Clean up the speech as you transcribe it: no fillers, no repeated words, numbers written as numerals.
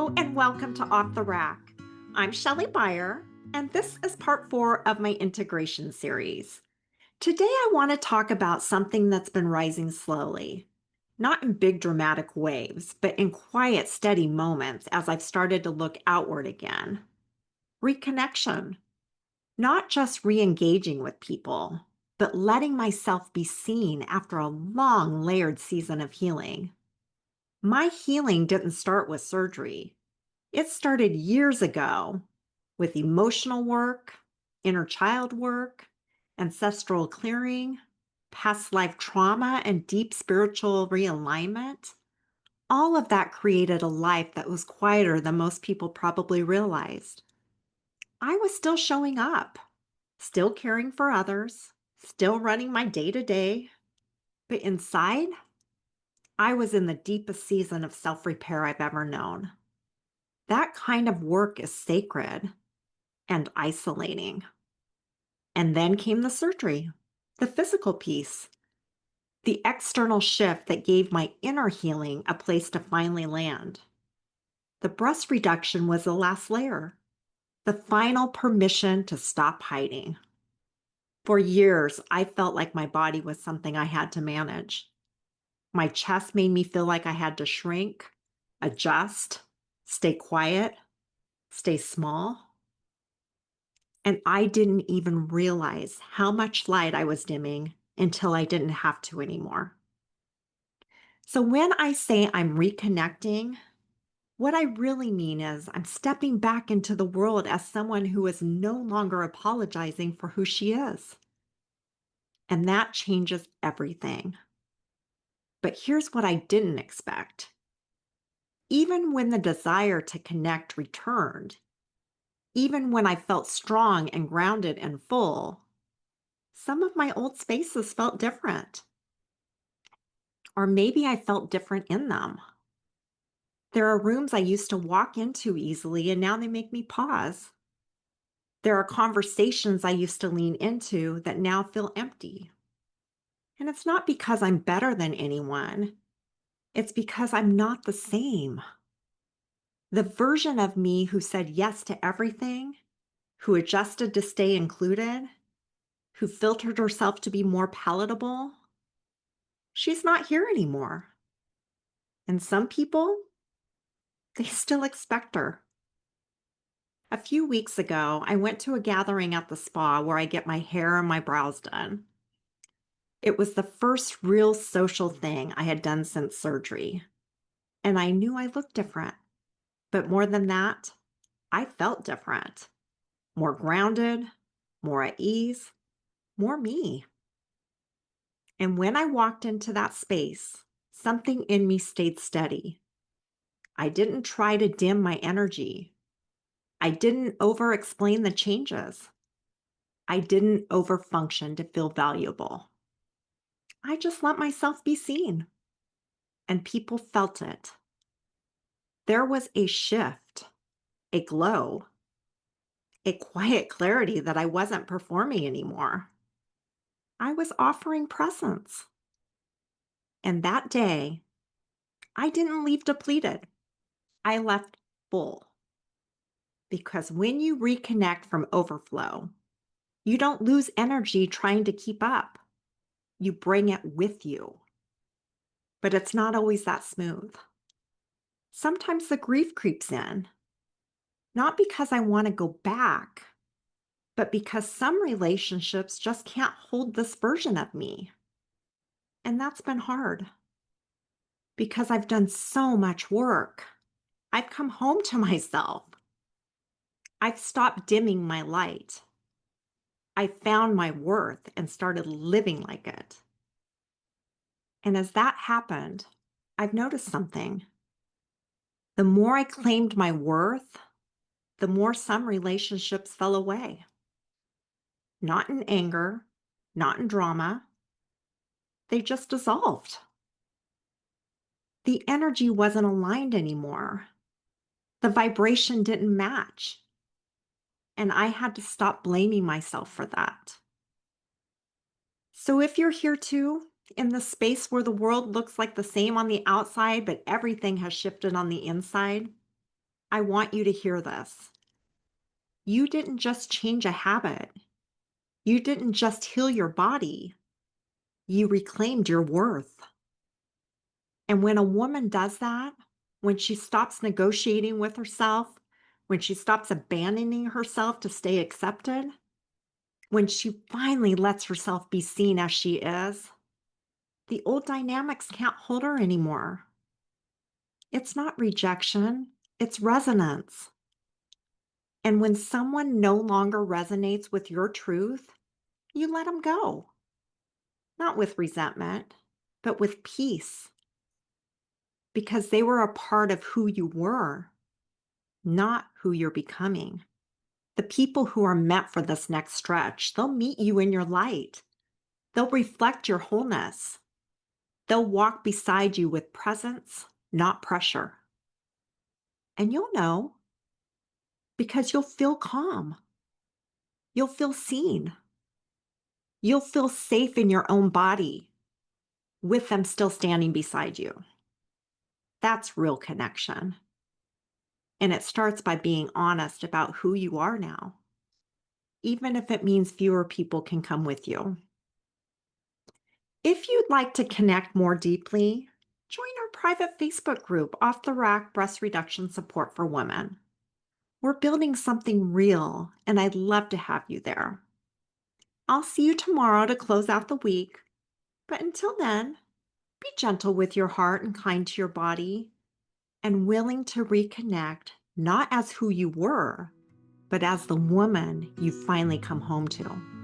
Hello and welcome to Off the Rack. I'm Shelley Beyer, and this is part 4 of my integration series. Today, I want to talk about something that's been rising slowly, not in big dramatic waves, but in quiet, steady moments as I've started to look outward again. Reconnection, not just re engaging with people, but letting myself be seen after a long, layered season of healing. My healing didn't start with surgery. It started years ago with emotional work, inner child work, ancestral clearing, past life trauma, and deep spiritual realignment. All of that created a life that was quieter than most people probably realized. I was still showing up, still caring for others, still running my day to day, but inside, I was in the deepest season of self repair I've ever known. That kind of work is sacred and isolating. And then came the surgery, the physical piece, the external shift that gave my inner healing a place to finally land. The breast reduction was the last layer, the final permission to stop hiding. For years, I felt like my body was something I had to manage. My chest made me feel like I had to shrink, adjust, stay quiet, stay small. And I didn't even realize how much light I was dimming until I didn't have to anymore. So when I say I'm reconnecting, what I really mean is I'm stepping back into the world as someone who is no longer apologizing for who she is. And that changes everything. But here's what I didn't expect. Even when the desire to connect returned, even when I felt strong and grounded and full, some of my old spaces felt different. Or maybe I felt different in them. There are rooms I used to walk into easily, and now they make me pause. There are conversations I used to lean into that now feel empty. And it's not because I'm better than anyone, it's because I'm not the same. The version of me who said yes to everything, who adjusted to stay included, who filtered herself to be more palatable, she's not here anymore. And some people, they still expect her. A few weeks ago, I went to a gathering at the spa where I get my hair and my brows done. It was the first real social thing I had done since surgery, and I knew I looked different. But more than that, I felt different, more grounded, more at ease, more me. And when I walked into that space, something in me stayed steady. I didn't try to dim my energy. I didn't over explain the changes. I didn't overfunction to feel valuable. I just let myself be seen, and people felt it. There was a shift, a glow, a quiet clarity that I wasn't performing anymore. I was offering presence. And that day, I didn't leave depleted. I left full. Because when you reconnect from overflow, you don't lose energy trying to keep up. You bring it with you. But it's not always that smooth. Sometimes the grief creeps in, not because I want to go back, but because some relationships just can't hold this version of me. And that's been hard because I've done so much work. I've come home to myself. I've stopped dimming my light. I found my worth and started living like it. And as that happened, I've noticed something. The more I claimed my worth, the more some relationships fell away. Not in anger, not in drama. They just dissolved. The energy wasn't aligned anymore. The vibration didn't match. And I had to stop blaming myself for that. So if you're here too, in the space where the world looks like the same on the outside, but everything has shifted on the inside, I want you to hear this. You didn't just change a habit. You didn't just heal your body. You reclaimed your worth. And when a woman does that, when she stops negotiating with herself, when she stops abandoning herself to stay accepted, when she finally lets herself be seen as she is, the old dynamics can't hold her anymore. It's not rejection, it's resonance. And when someone no longer resonates with your truth, you let them go. Not with resentment, but with peace, because they were a part of who you were, not who you're becoming. The people who are meant for this next stretch, they'll meet you in your light. They'll reflect your wholeness. They'll walk beside you with presence, not pressure. And you'll know because you'll feel calm. You'll feel seen. You'll feel safe in your own body with them still standing beside you. That's real connection. And it starts by being honest about who you are now, even if it means fewer people can come with you. If you'd like to connect more deeply, join our private Facebook group, Off the Rack Breast Reduction Support for Women. We're building something real, and I'd love to have you there. I'll see you tomorrow to close out the week, but until then, be gentle with your heart and kind to your body, and willing to reconnect, not as who you were, but as the woman you finally come home to.